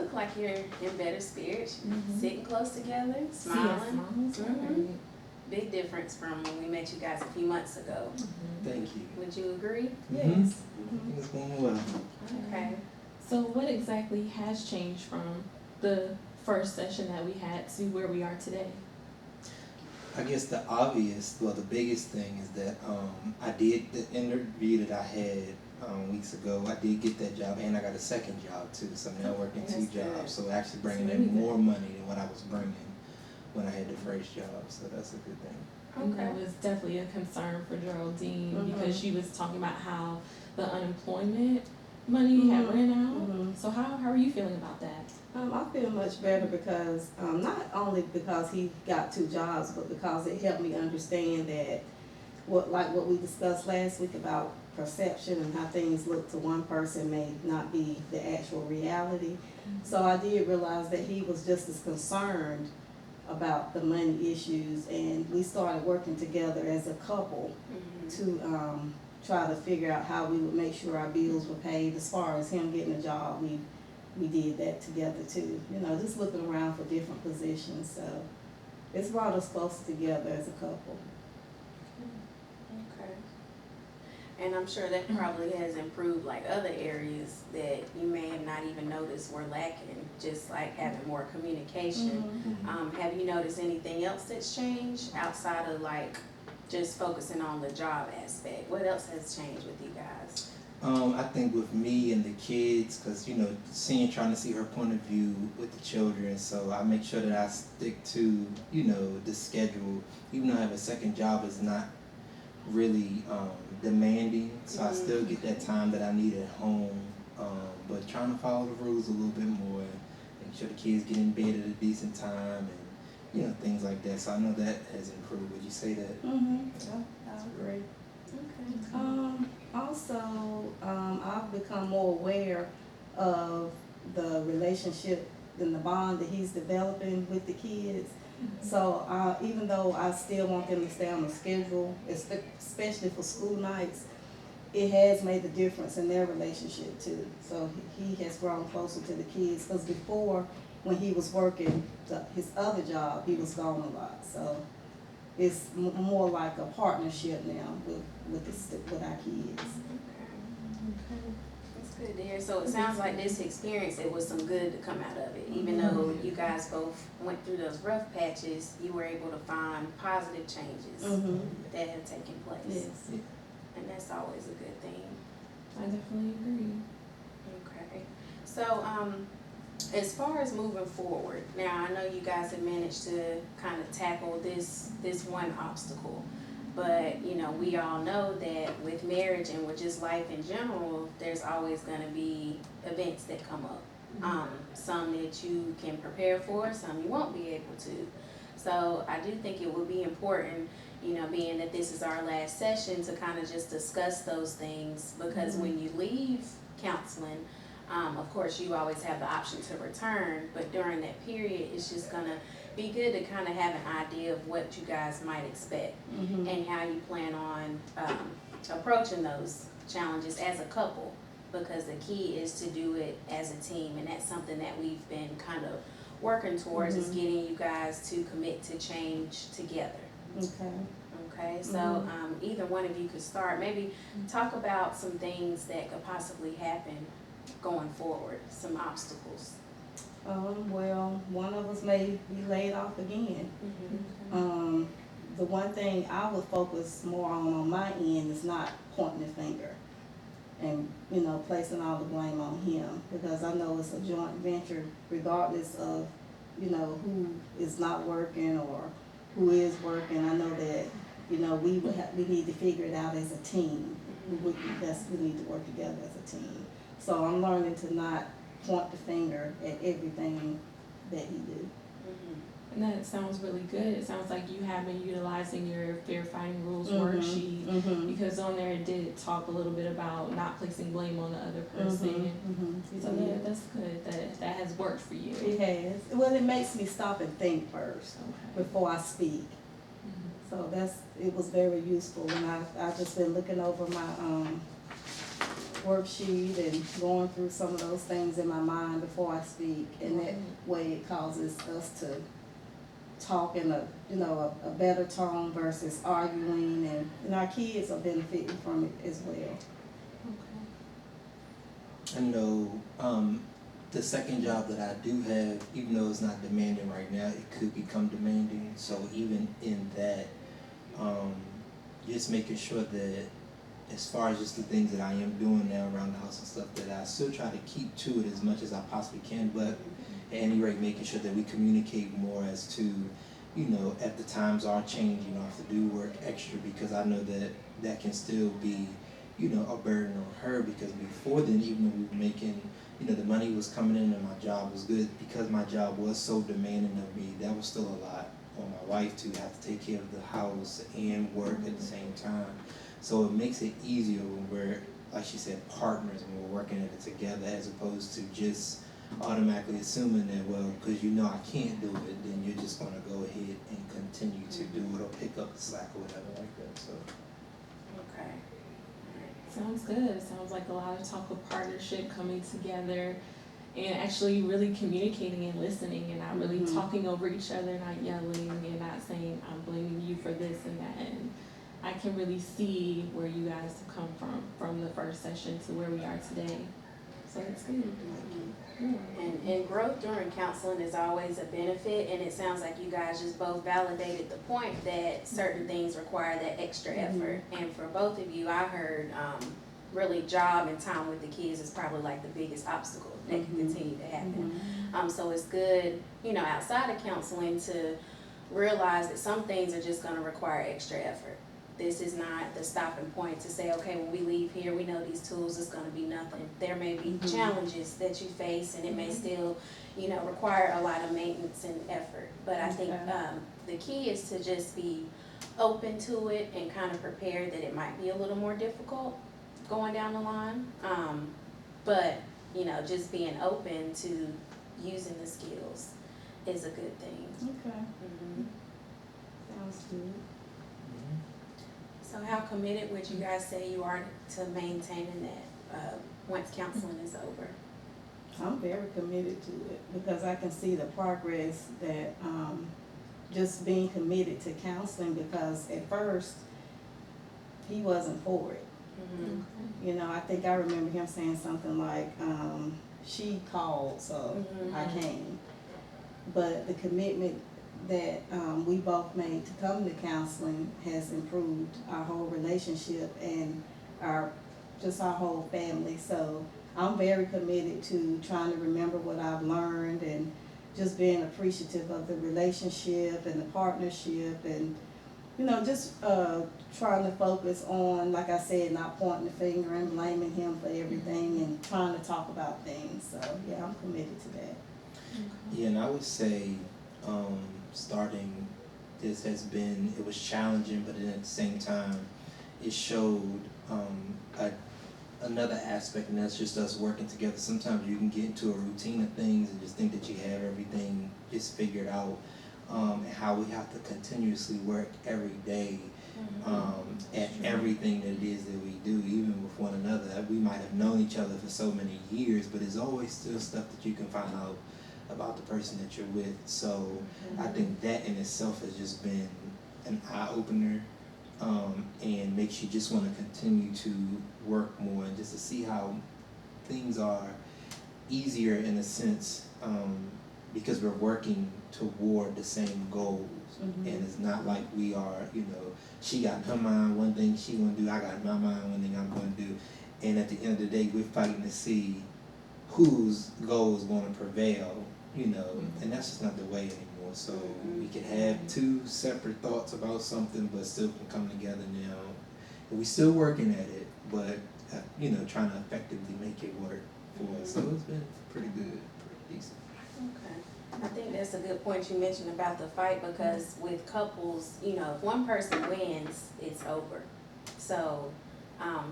look like you're in better spirits, sitting close together, See, smiling. smiles. Big difference from when we met you guys a few months ago. Thank you. Would you agree? Yes. I think it's going well. Okay. So what exactly has changed from the first session that we had to where we are today? I guess the biggest thing is that I did the interview that I had weeks ago. I did get that job, and I got a second job too. So I'm now working That's two good. jobs. So actually bringing That's really in good. more money than what I was bringing when I had the first job. So that's a good thing. And that was definitely a concern for Geraldine because she was talking about how the unemployment money had ran out. So how are you feeling about that? I feel much better because, not only because he got two jobs, but because it helped me understand that what we discussed last week about perception and how things look to one person may not be the actual reality. So I did realize that he was just as concerned about the money issues, and we started working together as a couple to try to figure out how we would make sure our bills were paid. As far as him getting a job, we did that together too. You know, just looking around for different positions. So it's brought us closer together as a couple. Okay. And I'm sure that probably has improved like other areas that you may have not even noticed were lacking, just like having more communication. Have you noticed anything else that's changed outside of like just focusing on the job aspect? What else has changed with you guys? I think with me and the kids, because, trying to see her point of view with the children, so I make sure that I stick to, the schedule. Even though I have a second job, it's not really demanding, so I still get that time that I need at home, but trying to follow the rules a little bit more, make sure the kids get in bed at a decent time, and, things like that. So I know that has improved. Would you say that? I agree. Okay. Also, I've become more aware of the relationship and the bond that he's developing with the kids. So even though I still want them to stay on the schedule, especially for school nights, it has made a difference in their relationship too. So he has grown closer to the kids, because before, when he was working his other job, he was gone a lot. So it's more like a partnership now with our kids. That's good to hear. So it sounds like this experience, it was some good to come out of it. Even though you guys both went through those rough patches, you were able to find positive changes that have taken place. Yes. And that's always a good thing. I definitely agree. Okay. So, as far as moving forward, now I know you guys have managed to kind of tackle this one obstacle, but we all know that with marriage and with just life in general, there's always going to be events that come up. Some that you can prepare for, some you won't be able to. So I do think it would be important, being that this is our last session, to kind of just discuss those things, because when you leave counseling, of course, you always have the option to return, but during that period, it's just going to be good to kind of have an idea of what you guys might expect and how you plan on approaching those challenges as a couple, because the key is to do it as a team, and that's something that we've been kind of working towards, is getting you guys to commit to change together. Okay, so either one of you could start. Maybe talk about some things that could possibly happen going forward, some obstacles. Well, one of us may be laid off again. The one thing I would focus more on my end is not pointing the finger and, placing all the blame on him, because I know it's a joint venture regardless of, who is not working or who is working. I know that, we need to figure it out as a team. We need to work together as a team. So I'm learning to not point the finger at everything that he do. And that sounds really good. It sounds like you have been utilizing your Fair Fighting Rules worksheet, because on there it did talk a little bit about not placing blame on the other person. So yeah, that's good. That has worked for you. It has. Well, it makes me stop and think first before I speak. So it was very useful, and I've just been looking over my worksheet and going through some of those things in my mind before I speak, and that way it causes us to talk in a, you know, a better tone versus arguing, and our kids are benefiting from it as well. Okay. I know the second job that I do have, even though it's not demanding right now, it could become demanding. So even in that, just making sure that as far as just the things that I am doing now around the house and stuff, that I still try to keep to it as much as I possibly can, but at any rate, making sure that we communicate more as to, you know, if the times are changing, I have to do work extra, because I know that that can still be, you know, a burden on her, because before then, even though we were making, you know, the money was coming in and my job was good, because my job was so demanding of me, that was still a lot on my wife to have to take care of the house and work at the same time. So it makes it easier when we're, like she said, partners, and we're working at it together, as opposed to just automatically assuming that, well, because you know I can't do it, then you're just going to go ahead and continue to do it or pick up the slack or whatever like that. So. Okay. Sounds good. Sounds like a lot of talk of partnership coming together and actually really communicating and listening, and not really talking over each other, not yelling and not saying I'm blaming you for this and that. And I can really see where you guys have come from the first session to where we are today. So it's good. And growth during counseling is always a benefit, and it sounds like you guys just both validated the point that certain things require that extra effort. And for both of you, I heard really job and time with the kids is probably like the biggest obstacle that can continue to happen. So it's good, you know, outside of counseling to realize that some things are just gonna require extra effort. This is not the stopping point to say, okay, when we leave here, we know these tools, it's gonna be nothing. There may be challenges that you face, and it may still, you know, require a lot of maintenance and effort. But I think the key is to just be open to it and kind of prepared that it might be a little more difficult going down the line. But, you know, just being open to using the skills is a good thing. Okay. Sounds good. So how committed would you guys say you are to maintaining that once counseling is over? I'm very committed to it, because I can see the progress that just being committed to counseling, because at first he wasn't for it. You know, I think I remember him saying something like, she called, so I came. But the commitment that we both made to come to counseling has improved our whole relationship and our whole family. So I'm very committed to trying to remember what I've learned, and just being appreciative of the relationship and the partnership, and, you know, just trying to focus on, like I said, not pointing the finger and blaming him for everything, and trying to talk about things. So yeah, I'm committed to that. Yeah, and I would say starting this it was challenging, but then at the same time, it showed another aspect, and that's just us working together. Sometimes you can get into a routine of things and just think that you have everything just figured out, and how we have to continuously work every day at everything that it is that we do, even with one another. We might have known each other for so many years, but there's always still stuff that you can find out about the person that you're with. So I think that in itself has just been an eye-opener, and makes you just want to continue to work more, and just to see how things are easier in a sense, because we're working toward the same goals. And it's not like we are, you know, she got in her mind one thing she want to do, I got in my mind one thing I'm going to do, and at the end of the day we're fighting to see whose goal is going to prevail, you know, and that's just not the way anymore. So we can have two separate thoughts about something, but still can come together now. And we're still working at it, but you know, trying to effectively make it work for us. So it's been pretty good, pretty decent. Okay. I think that's a good point you mentioned about the fight, because with couples, you know, if one person wins, it's over. So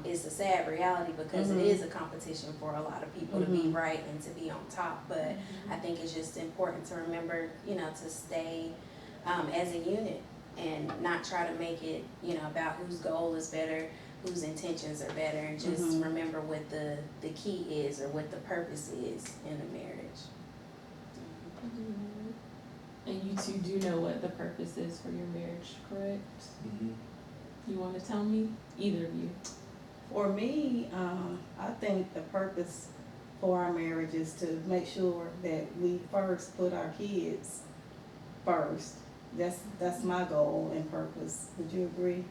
it's a sad reality, because it is a competition for a lot of people to be right and to be on top. But I think it's just important to remember, you know, to stay as a unit and not try to make it, you know, about whose goal is better, whose intentions are better, and just remember what the key is or what the purpose is in a marriage. And you two do know what the purpose is for your marriage, correct? You want to tell me? Either of you. For me, I think the purpose for our marriage is to make sure that we first put our kids first. That's my goal and purpose. Would you agree?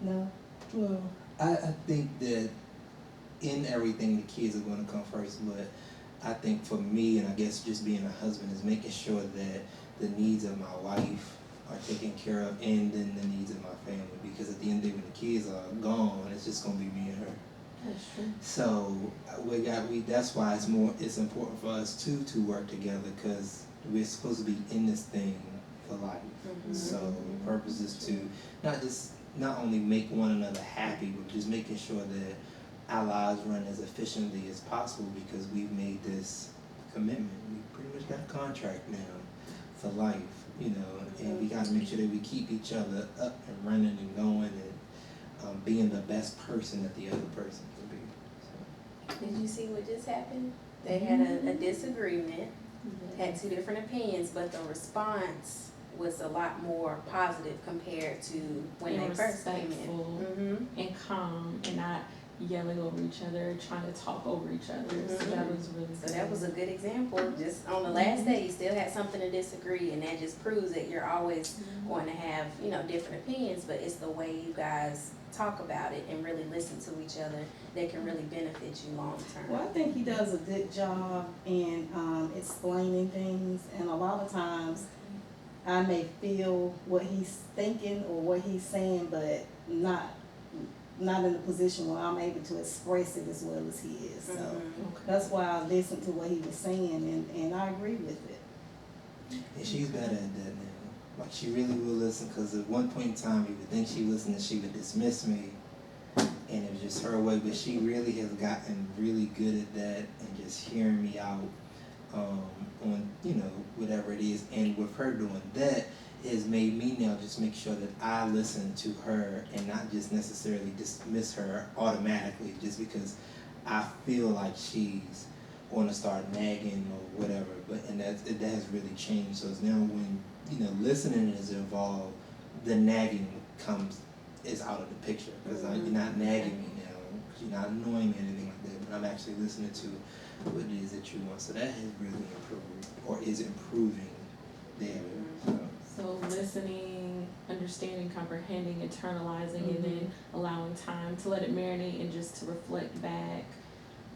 No? Well, I think that in everything the kids are going to come first, but I think for me, and I guess just being a husband, is making sure that the needs of my wife are taken care of, and then the needs of my family. Because at the end of the day, when the kids are gone, it's just gonna be me and her. That's true. So that's why it's important for us to work together, because we're supposed to be in this thing for life. So the purpose is to not only make one another happy, but just making sure that our lives run as efficiently as possible, because we've made this commitment. We pretty much got a contract now for life, and we got to make sure that we keep each other up and running and going, and being the best person that the other person can be. So. Did you see what just happened? They had a disagreement, had two different opinions, but the response was a lot more positive compared to when they first came in. And calm, and not yelling over each other, trying to talk over each other. So that was really good. So that was a good example. Just on the last day, you still had something to disagree, and that just proves that you're always going to have, different opinions, but it's the way you guys talk about it and really listen to each other that can really benefit you long term. Well, I think he does a good job in explaining things, and a lot of times I may feel what he's thinking or what he's saying, but not in a position where I'm able to express it as well as he is. So that's why I listened to what he was saying, and I agree with it. And she's better at that now. Like, she really will listen, because at one point in time, you would think she listened and she would dismiss me, and it was just her way, but she really has gotten really good at that and just hearing me out on, whatever it is. And with her doing that, has made me now just make sure that I listen to her and not just necessarily dismiss her automatically just because I feel like she's going to start nagging or whatever. That has really changed. So it's now when listening is involved, the nagging is out of the picture, because you're not nagging me now, because you're not annoying me or anything like that. But I'm actually listening to what it is that you want. So that has really improved, or is improving there. So listening, understanding, comprehending, internalizing, and then allowing time to let it marinate and just to reflect back.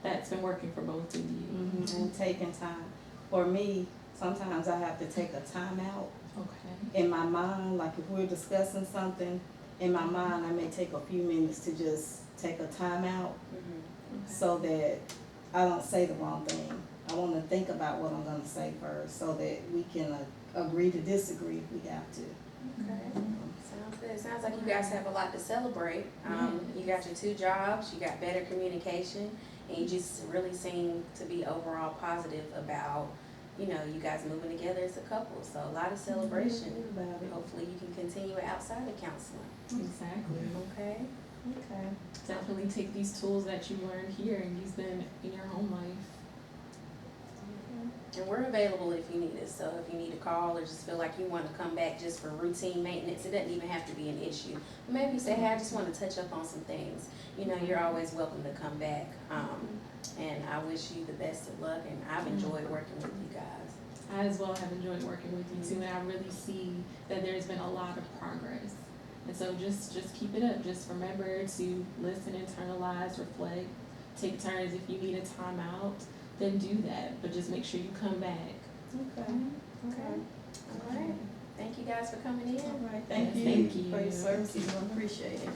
That's been working for both of you. And taking time. For me, sometimes I have to take a time out. Okay. In my mind, like if we're discussing something, in my mind I may take a few minutes to just take a time out so that I don't say the wrong thing. I want to think about what I'm going to say first so that we can agree to disagree if we have to. Okay. Sounds good. Sounds like you guys have a lot to celebrate. You got your 2 jobs, you got better communication, and you just really seem to be overall positive about, you guys moving together as a couple. So a lot of celebration. Hopefully you can continue it outside of counseling. Exactly. Okay. Definitely take these tools that you learned here and use them in your home life. And we're available if you need us. So if you need a call or just feel like you want to come back just for routine maintenance, it doesn't even have to be an issue. But maybe you say, hey, I just want to touch up on some things. You're always welcome to come back. And I wish you the best of luck, and I've enjoyed working with you guys. I as well have enjoyed working with you too, and I really see that there's been a lot of progress. And so just keep it up. Just remember to listen, internalize, reflect, take turns. If you need a timeout, then do that. But just make sure you come back. Okay. All right. Thank you guys for coming in. All right. Thank you Thank you for your services. I appreciate it.